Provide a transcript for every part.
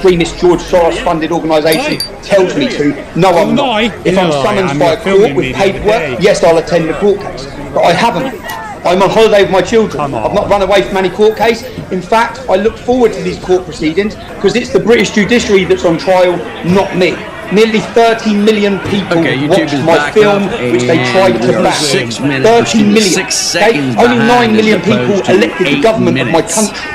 extremist George Soros-funded organisation tells me to. No, I'm not. If I'm summoned by a court with paperwork, yes, I'll attend the court case. But I haven't. I'm on holiday with my children. I've not run away from any court case. In fact, I look forward to these court proceedings because it's the British judiciary that's on trial, not me. Nearly 30 million people watched my film, which they tried to ban. 30 million. Only 9 million people elected the government of my country.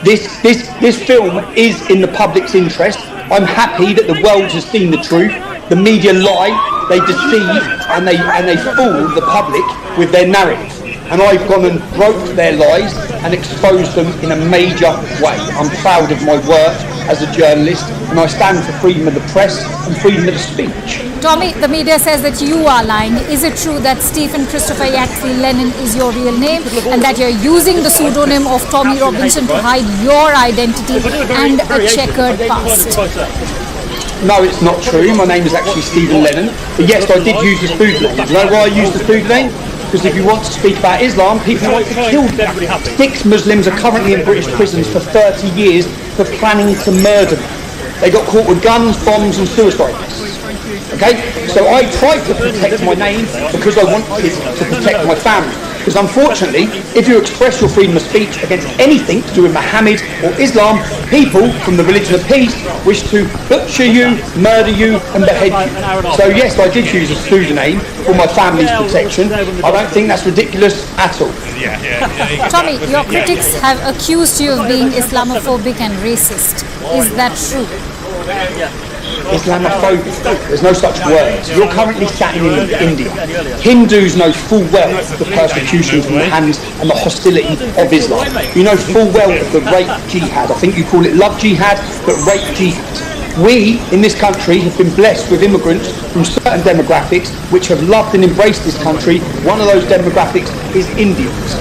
This film is in the public's interest. I'm happy that the world has seen the truth. The media lie, they deceive, and they fool the public with their narrative. And I've gone and broke their lies and exposed them in a major way. I'm proud of my work as a journalist, and I stand for freedom of the press and freedom of speech. Tommy, the media says that you are lying. Is it true that Stephen Christopher Yatsley Lennon is your real name and that you're using the pseudonym of Tommy Robinson to hide your identity and a checkered past? No, it's not true. My name is actually Stephen Lennon. But yes, I did use the pseudonym. Do you know why I used the pseudonym? Because if you want to speak about Islam, people want to kill them. 6 Muslims are currently in British prisons for 30 years for planning to murder them. They got caught with guns, bombs and suicide missiles. Okay? So I tried to protect my name because I wanted to protect my family. Because unfortunately, if you express your freedom of speech against anything to do with Muhammad or Islam, people from the religion of peace wish to butcher you, murder you and behead you. So yes, I did use a pseudonym for my family's protection. I don't think that's ridiculous at all. Tommy, your critics have accused you of being Islamophobic and racist. Is that true? Islamophobic. There's no such word. You're currently sat in India. Hindus know full well of the persecution from the hands and the hostility of Islam. You know full well of the rape jihad. I think you call it love jihad, but rape jihad. We, in this country, have been blessed with immigrants from certain demographics which have loved and embraced this country. One of those demographics is Indians,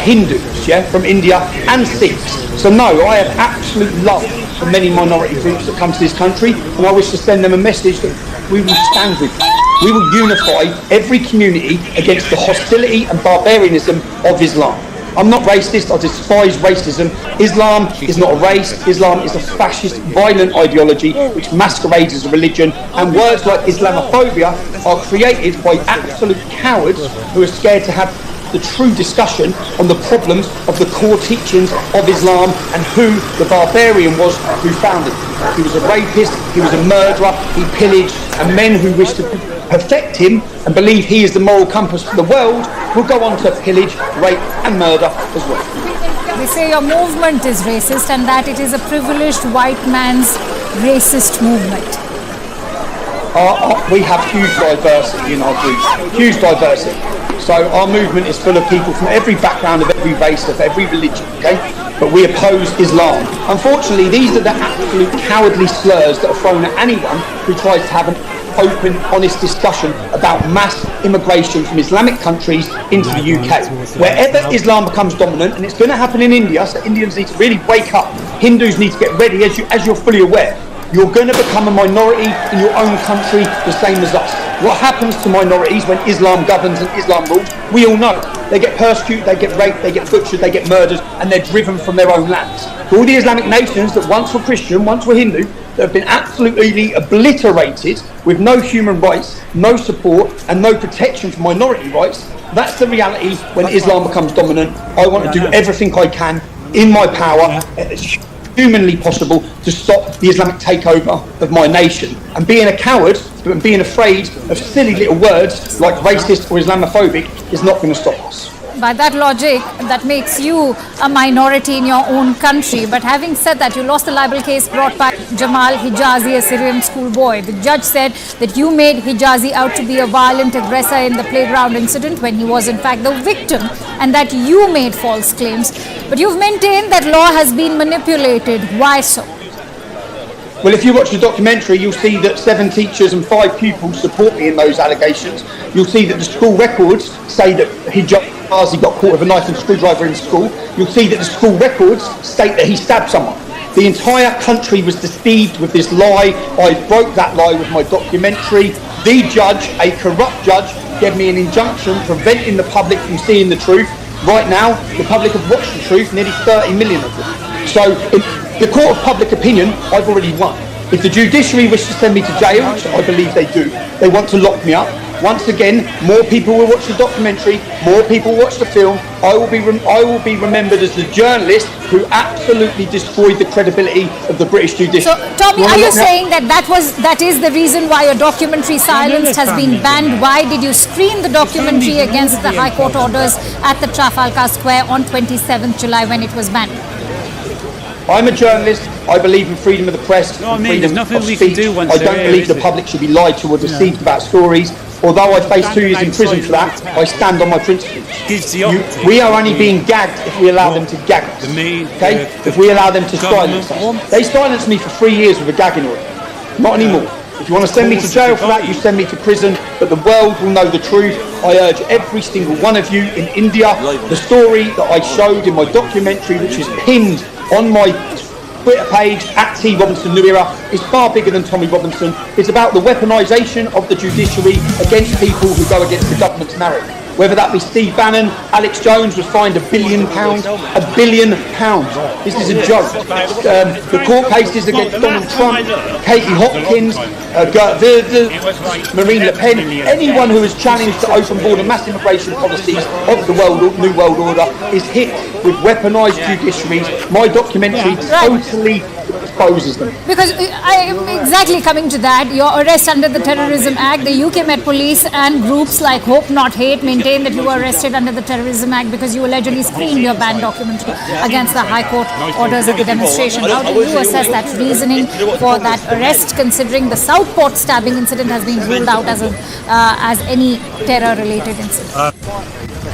Hindus, from India, and Sikhs. So no, I have absolute love for many minority groups that come to this country, and I wish to send them a message that we will stand with them. We will unify every community against the hostility and barbarianism of Islam. I'm not racist, I despise racism. Islam is not a race, Islam is a fascist, violent ideology which masquerades as a religion, and words like Islamophobia are created by absolute cowards who are scared to have the true discussion on the problems of the core teachings of Islam and who the barbarian was who founded it. He was a rapist, he was a murderer, he pillaged, and men who wish to perfect him and believe he is the moral compass for the world will go on to pillage, rape and murder as well. They say your movement is racist and that it is a privileged white man's racist movement. We have huge diversity in our group, huge diversity. So our movement is full of people from every background, of every race, of every religion, okay? But we oppose Islam. Unfortunately, these are the absolute cowardly slurs that are thrown at anyone who tries to have an open, honest discussion about mass immigration from Islamic countries into the UK. Wherever Islam becomes dominant, and it's going to happen in India, so Indians need to really wake up. Hindus need to get ready, as you're fully aware. You're going to become a minority in your own country the same as us. What happens to minorities when Islam governs and Islam rules? We all know. They get persecuted, they get raped, they get butchered, they get murdered, and they're driven from their own lands. All the Islamic nations that once were Christian, once were Hindu, that have been absolutely obliterated with no human rights, no support, and no protection for minority rights. That's the reality when Islam becomes dominant. I want to do everything I can in my power, humanly possible, to stop the Islamic takeover of my nation. And being a coward and being afraid of silly little words like racist or Islamophobic is not going to stop us. By that logic, that makes you a minority in your own country. But having said that, you lost the libel case brought by Jamal Hijazi, a Syrian schoolboy. The judge said that you made Hijazi out to be a violent aggressor in the playground incident when he was in fact the victim, and that you made false claims. But you've maintained that law has been manipulated. Why so? Well, if you watch the documentary, you'll see that 7 teachers and 5 pupils support me in those allegations. You'll see that the school records say that Hijazi got caught with a knife and screwdriver in school. You'll see that the school records state that he stabbed someone. The entire country was deceived with this lie. I broke that lie with my documentary. The judge, a corrupt judge, gave me an injunction preventing the public from seeing the truth. Right now, the public have watched the truth, nearly 30 million of them. So The court of public opinion, I've already won. If the judiciary wish to send me to jail, which I believe they do, they want to lock me up. Once again, more people will watch the documentary, more people will watch the film. I will be remembered as the journalist who absolutely destroyed the credibility of the British judiciary. So, Tommy, are you saying that is the reason why your documentary Silenced has been banned? Why did you screen the documentary against the High Court orders at the Trafalgar Square on 27th July when it was banned? I'm a journalist. I believe in freedom of the press, freedom of speech. I don't believe the public should be lied to or deceived about stories. Although I face 2 years in prison for that, I stand on my principles. We are only being gagged if we allow them to gag us. Okay? If we allow them to silence us. They silenced me for 3 years with a gagging order. Not anymore. If you want to send me to jail for that, you send me to prison, but the world will know the truth. I urge every single one of you in India, the story that I showed in my documentary, which is pinned on my Twitter page, @T Robinson New Era, is far bigger than Tommy Robinson. It's about the weaponisation of the judiciary against people who go against the government's narrative. Whether that be Steve Bannon, Alex Jones was fined £1 billion. £1 billion. This is a joke. The court cases against Donald Trump, Katie Hopkins, Gert Wilders, Marine Le Pen, anyone who has challenged the open border mass immigration policies of the New World Order is hit with weaponised judiciaries. My documentary totally exposes them. Because I am exactly coming to that. Your arrest under the Terrorism Act, the UK Met Police and groups like Hope Not Hate maintain that you were arrested under the Terrorism Act because you allegedly screened your banned documentary against the High Court orders at the demonstration. How do you assess that reasoning for that arrest, considering the Southport stabbing incident has been ruled out as any terror-related incident?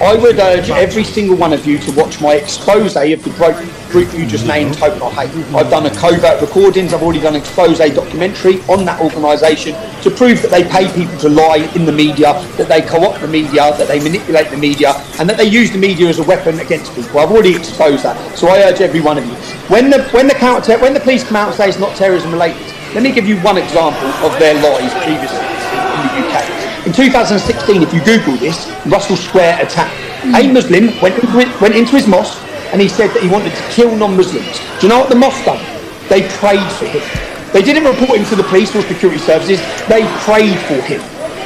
I would urge every single one of you to watch my expose of the group you just named, Hope Not Hate. I've done a covert recordings, I've already done an expose documentary on that organisation to prove that they pay people to lie in the media, that they co-opt the media, that they manipulate the media, and that they use the media as a weapon against people. I've already exposed that, so I urge every one of you. When the police come out and say it's not terrorism related, let me give you one example of their lies previously in the UK. In 2016, if you Google this, Russell Square attack, a Muslim went into his mosque and he said that he wanted to kill non-Muslims. Do you know what the mosque done? They prayed for him. They didn't report him to the police or security services, they prayed for him.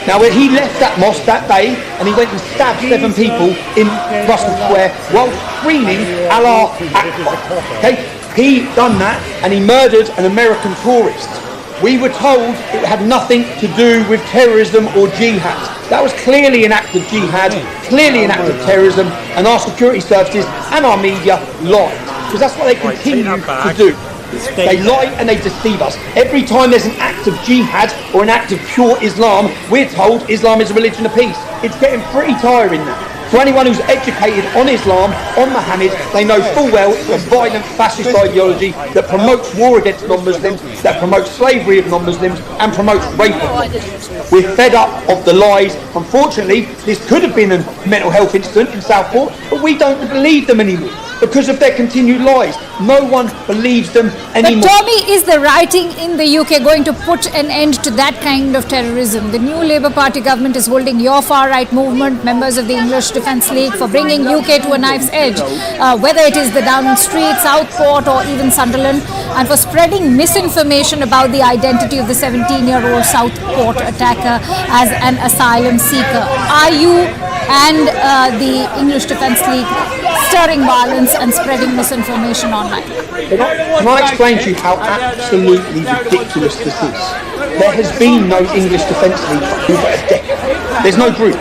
Now when he left that mosque that day and he went and stabbed 7 people in Russell Square while screaming Allah Akbar. Okay? He done that and he murdered an American tourist. We were told it had nothing to do with terrorism or jihad. That was clearly an act of jihad, clearly an act of terrorism, and our security services and our media lied. Because that's what they continue to do. They lie and they deceive us. Every time there's an act of jihad or an act of pure Islam, we're told Islam is a religion of peace. It's getting pretty tiring now. For anyone who's educated on Islam, on Muhammad, they know full well it's a violent fascist ideology that promotes war against non-Muslims, that promotes slavery of non-Muslims, and promotes rape of non-Muslims. We're fed up of the lies. Unfortunately, this could have been a mental health incident in Southport, but we don't believe them anymore because of their continued lies. No one believes them anymore. But Tommy, is the rioting in the UK going to put an end to that kind of terrorism? The new Labour Party government is holding your far-right movement, members of the English Defence League, for bringing UK to a knife's edge, whether it is the Downing Street, Southport or even Sunderland, and for spreading misinformation about the identity of the 17-year-old Southport attacker as an asylum seeker. Are you and the English Defence League stirring violence and spreading misinformation online? Can I explain to you how absolutely ridiculous this is? There has been no English Defence League for over a decade. There's no group.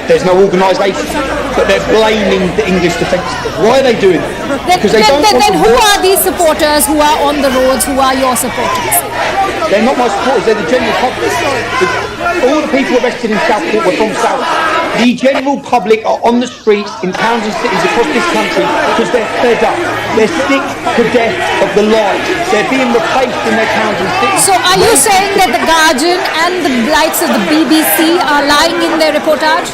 There's no organisation, but they're blaming the English Defence League. Why are they doing that? Because they don't want then who are these supporters who are on the roads, who are your supporters? They're not my supporters, they're the general public. All the people arrested in Southport were from Southport. The general public are on the streets in towns and cities across this country because they're fed up. They're sick to death of the lies. They're being replaced in their towns and cities. So are you saying that the Guardian and the likes of the BBC are lying in their reportage?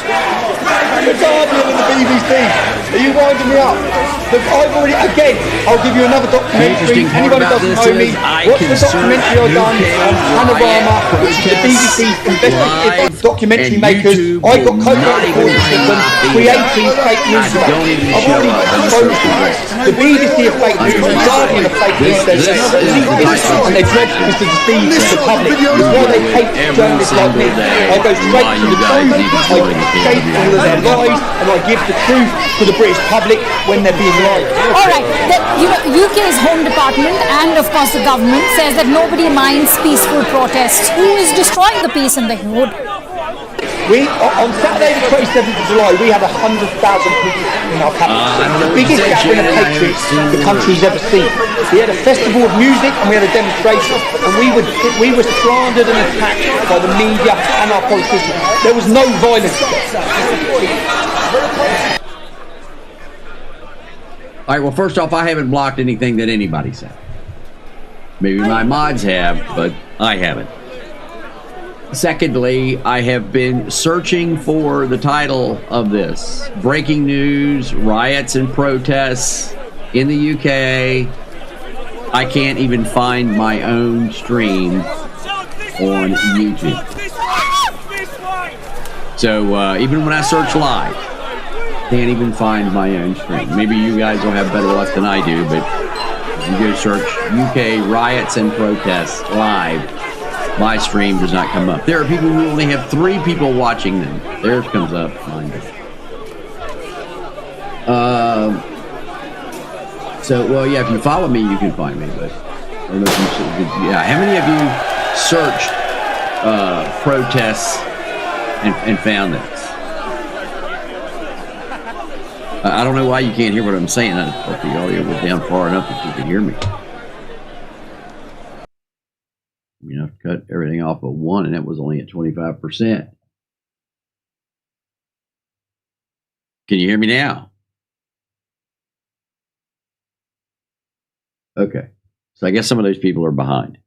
The Guardian and the BBC. Are you winding me up? I've already, again, I'll give you another documentary. Anyone who doesn't know me, watch the documentary I've done on Panorama, which is the BBC's investigative documentary makers. I got covert reported of them creating fake news about it. I've already exposed the BBC of fake news, the Guardian of fake news, they're elitist and they're dread because to deceive the public. It's why they hate journalists like me. I go straight to the truth, I escape all of their lies, and I give the truth to the British public when they're being lied. All right. UK's Home Department and, of course, the government says that nobody minds peaceful protests. Who is destroying the peace in the hood? On Saturday the 27th of July, we had 100,000 people in our capital. The biggest gathering of patriots the country's ever seen. We had a festival of music and we had a demonstration, and we were slandered and attacked by the media and our politicians. There was no violence. All right, well, first off, I haven't blocked anything that anybody said. Maybe my mods have, but I haven't. Secondly, I have been searching for the title of this. Breaking news, riots and protests in the UK. I can't even find my own stream on YouTube. So even when I search live, can't even find my own stream. Maybe you guys will have better luck than I do, but if you go search UK riots and protests live, my stream does not come up. There are people who only have 3 people watching them. Theirs comes up. Mine doesn't. Well, yeah, if you follow me, you can find me. But I don't know if you, yeah, how many of you searched protests and found this? I don't know why you can't hear what I'm saying. I thought the audio was down far enough that you could hear me. You know, cut everything off at 1, and that was only at 25%. Can you hear me now? Okay. So I guess some of those people are behind.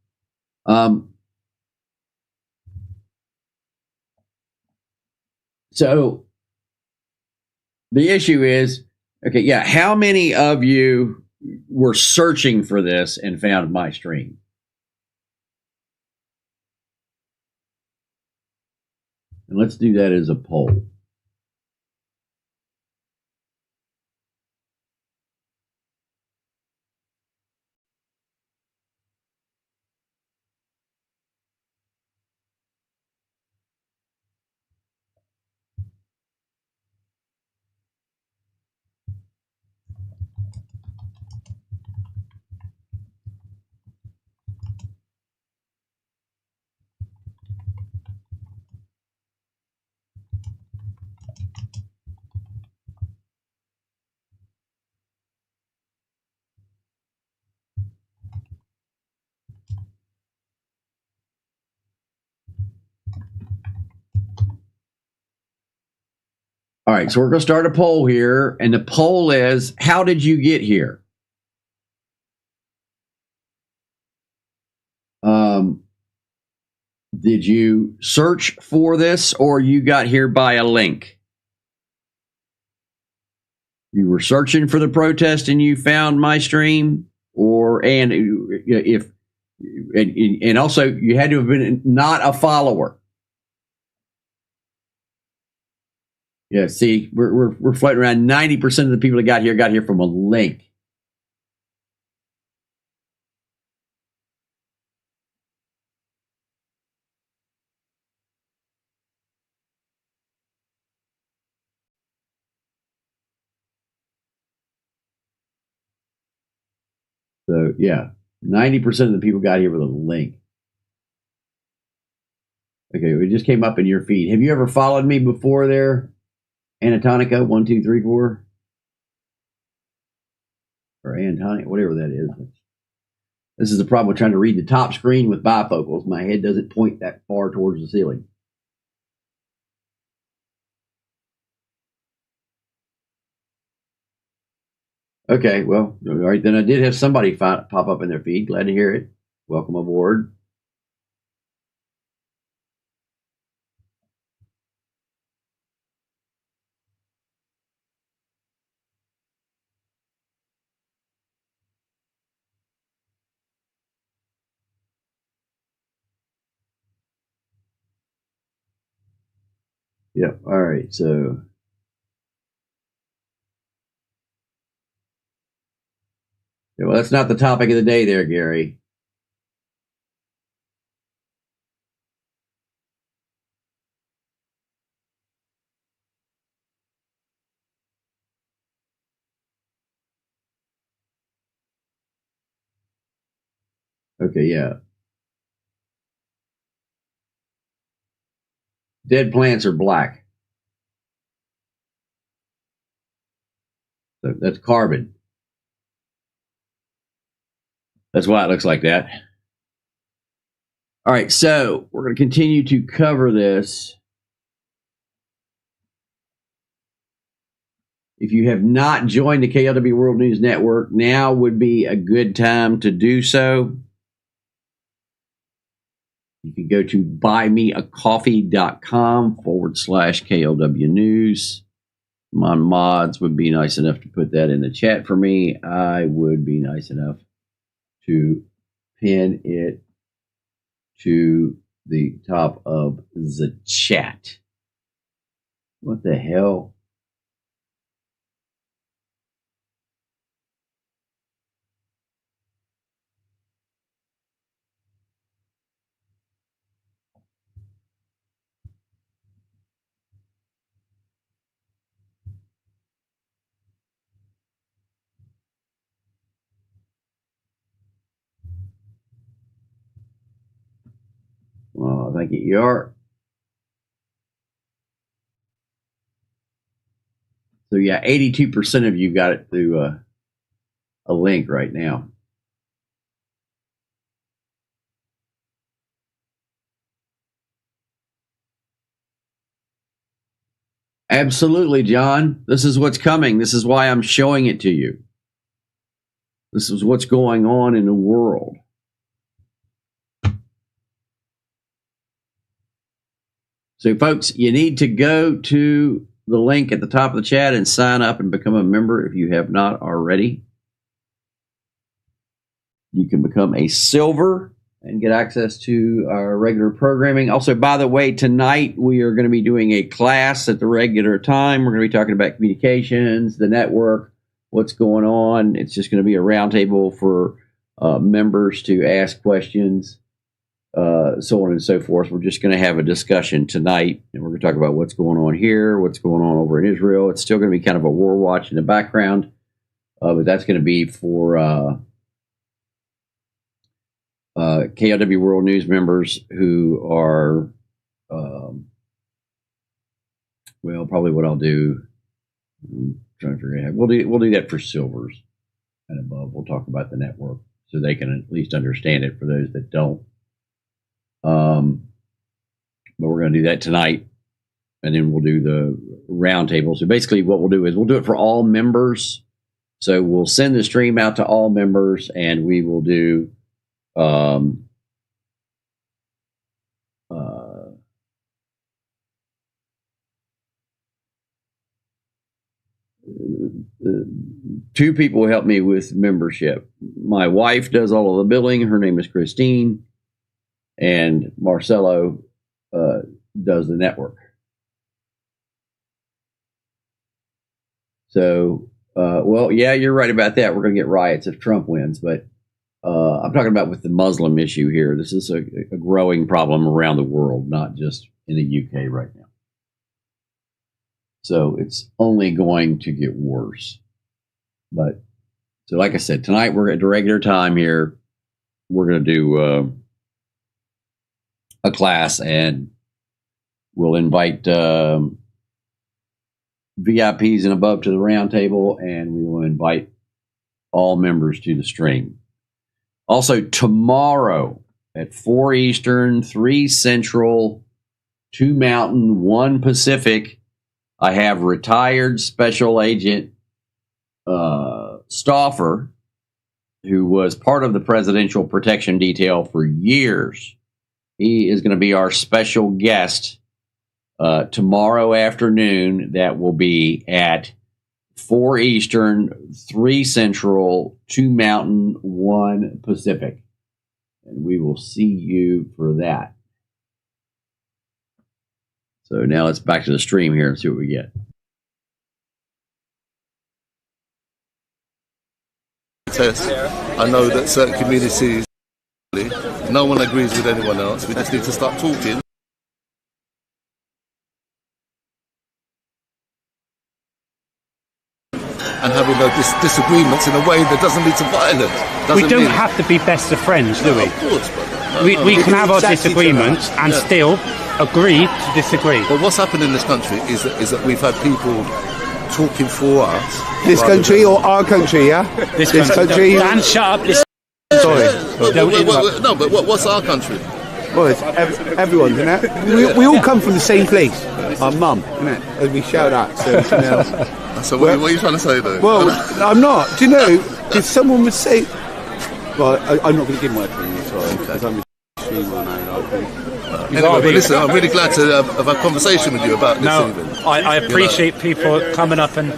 So the issue is, okay, yeah, how many of you were searching for this and found my stream? And let's do that as a poll. All right, so we're going to start a poll here, and the poll is, how did you get here? Did you search for this, or you got here by a link? You were searching for the protest and you found my stream, and also you had to have been not a follower. Yeah, see, we're floating around. 90% of the people that got here from a link. So yeah, 90% of the people got here with a link. Okay, it just came up in your feed. Have you ever followed me before there? Anatonica 1234 or Antonia, whatever that is. This is the problem with trying to read the top screen with bifocals. My head doesn't point that far towards the ceiling. Okay, well, all right, then I did have somebody pop up in their feed. Glad to hear it. Welcome aboard. Yep. All right. So. Yeah, well, that's not the topic of the day there, Gary. Okay, yeah. Dead plants are black. So that's carbon. That's why it looks like that. All right, so we're going to continue to cover this. If you have not joined the KLW World News Network, now would be a good time to do so. You can go to buymeacoffee.com/KLW News. My mods would be nice enough to put that in the chat for me. I would be nice enough to pin it to the top of the chat. What the hell? Oh, thank you. You are. So yeah, 82% of you got it through a link right now. Absolutely, John. This is what's coming. This is why I'm showing it to you. This is what's going on in the world. So, folks, you need to go to the link at the top of the chat and sign up and become a member if you have not already. You can become a silver and get access to our regular programming. Also, by the way, tonight we are going to be doing a class at the regular time. We're going to be talking about communications, the network, what's going on. It's just going to be a roundtable for members to ask questions, so on and so forth. We're just going to have a discussion tonight, and we're going to talk about what's going on here, what's going on over in Israel. It's still going to be kind of a war watch in the background, but that's going to be for KLW World News members who are, well, probably what I'll do. I'm trying to figure out. We'll do that for silvers and above. We'll talk about the network so they can at least understand it for those that don't. But we're going to do that tonight, and then we'll do the roundtable. So basically, what we'll do is we'll do it for all members. So we'll send the stream out to all members, and we will do. Two people help me with membership. My wife does all of the billing. Her name is Christine, and Marcelo does the network. So, well, yeah, you're right about that. We're going to get riots if Trump wins, but I'm talking about with the Muslim issue here. This is a growing problem around the world, not just in the UK right now. So it's only going to get worse. But so, like I said, tonight we're at the regular time here. We're going to do a class, and we'll invite VIPs and above to the round table, and we will invite all members to the stream. Also, tomorrow at 4 Eastern, 3 Central, 2 Mountain, 1 Pacific, I have retired Special Agent Stauffer, who was part of the Presidential Protection Detail for years. He is going to be our special guest tomorrow afternoon. That will be at 4 Eastern, 3 Central, 2 Mountain, 1 Pacific. And we will see you for that. So now let's back to the stream here and see what we get. I know that certain communities, no one agrees with anyone else. We just need to start talking. And having those disagreements in a way that doesn't lead to violence. We don't have to be best of friends, do we? Of course, brother. We can have our disagreements and still agree to disagree. But what's happened in this country is that we've had people talking for us. This country or our country, yeah? This country. Dan, shut up. Sorry. No, but what's our country? Well, it's everyone's, isn't it? We all come from the same place. Our mum, isn't it? As we shout out. So, you know. So what are you trying to say, though? Well, I'm not. Do you know, if someone would say... Well, I'm not going to give my opinion, sorry, because I'm a streamer now. Anyway, but listen, I'm really glad to have a conversation with you about this evening. I appreciate people coming up and,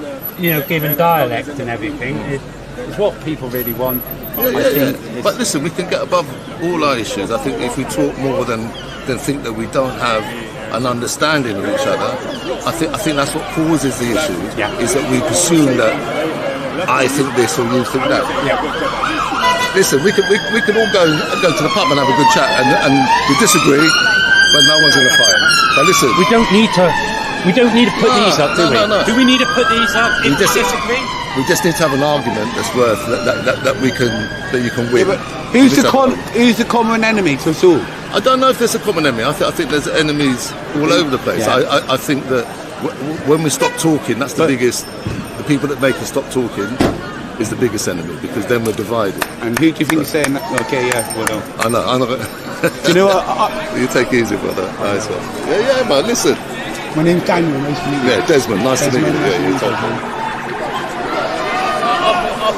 giving dialect and everything. It's what people really want. Yeah. But listen, we can get above all our issues. I think if we talk more than think that we don't have an understanding of each other, I think that's what causes the issue. Yeah. Is that we presume that I think this or you think that. Yeah. Listen, we can all go to the pub and have a good chat and we disagree, but no one's in a fight. But listen, we don't need to put these up, do we? No. Do we need to put these up if we disagree? We just need to have an argument that's worth that you can win. Yeah, who's the common enemy to us all? I don't know if there's a common enemy. I think there's enemies all over the place. Yeah. I think that when we stop talking, that's the biggest. The people that make us stop talking is the biggest enemy, because then we're divided. And who do you think is saying that? Okay, yeah, well done. I know. Do you know what? You take it easy, brother. Nice one. Yeah, man. Listen. My name's Daniel. Nice to meet you. Yeah, Desmond. Nice to meet you. Yeah, you take it.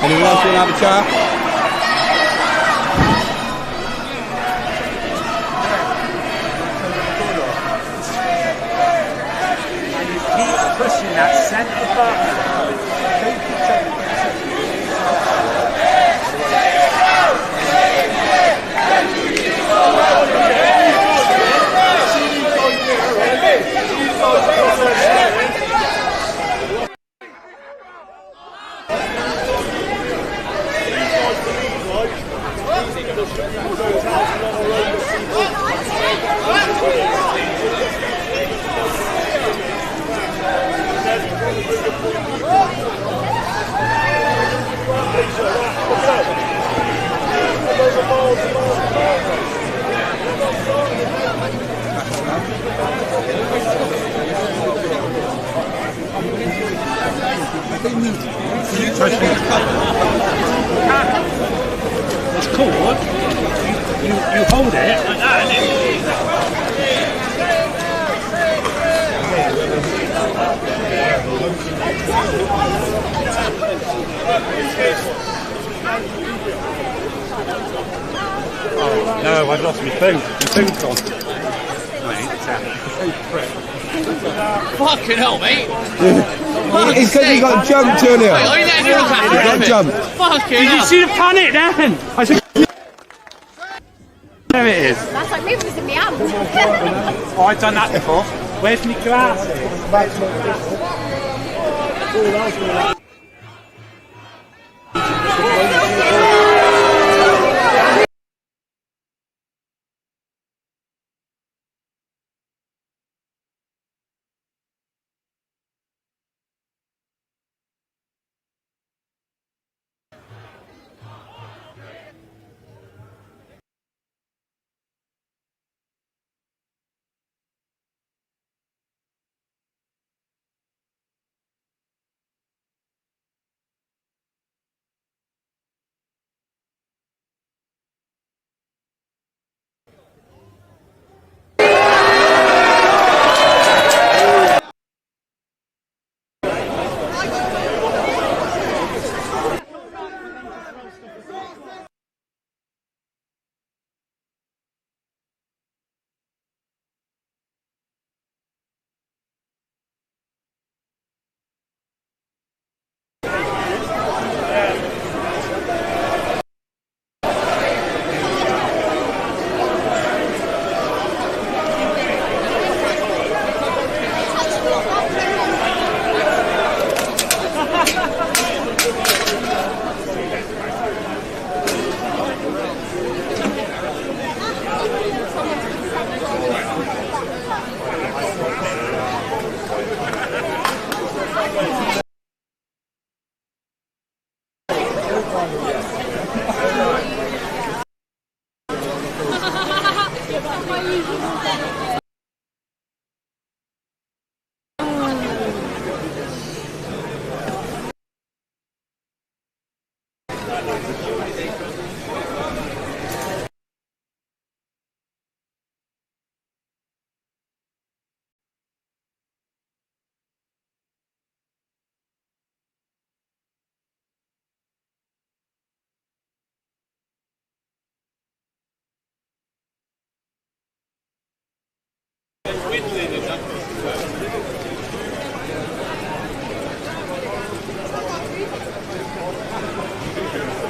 Anyone else want to have a chat? Pushing that centre button. It's cool. You hold it like that, Oh no, I've lost my phone. My phone's gone. Fucking hell, mate. It's because you got jumped earlier. Wait, I didn't know that. You got jumped. Fucking Did you hell. see the panic then? I said, there it is. That's like moving in my hand. Oh, I've done that before. Where's my glass?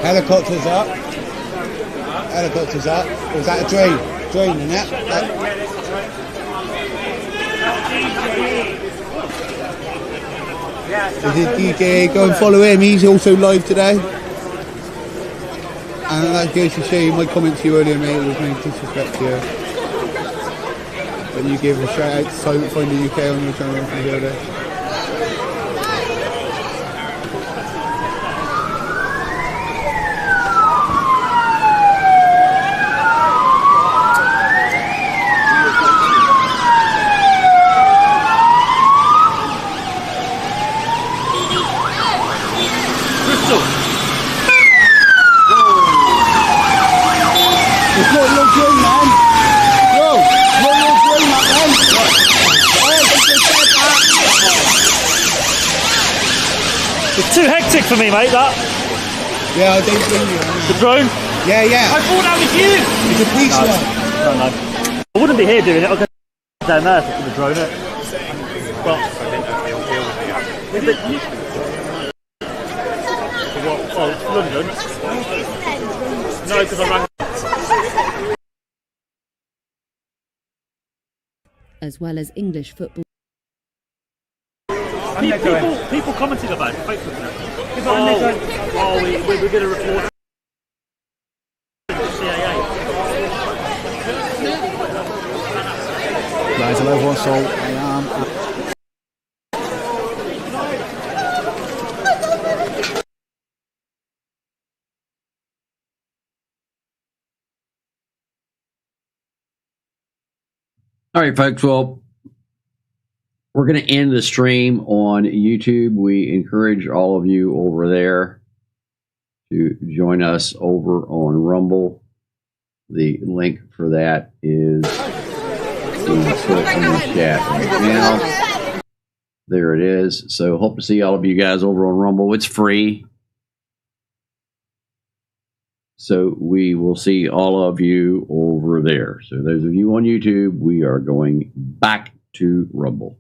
Helicopters up. Helicopters up. Was that a drone? Drone in that? This is DK. Go and follow him. He's also live today. And that goes to show you my comment to you earlier, mate. It was no disrespect to you. When you gave a shout out to Silent Find the UK on your channel from the other day. It's too hectic for me, mate, that. Yeah, I don't blame you. The drone? Yeah, yeah. I thought that was you! It's a police one. No. I wouldn't be here doing it. I'll go down there for the drone, it. Well, yeah, but you... What? Oh, it's London? No, because I rang... As well as English football. People commented about it, Facebook. We're going to report the CIA. Guys, hello everyone, so I am All right, folks. Well, we're going to end the stream on YouTube. We encourage all of you over there to join us over on Rumble. The link for that is being put in the chat right now. There it is. So hope to see all of you guys over on Rumble. It's free. So we will see all of you over there. So those of you on YouTube, we are going back to Rumble.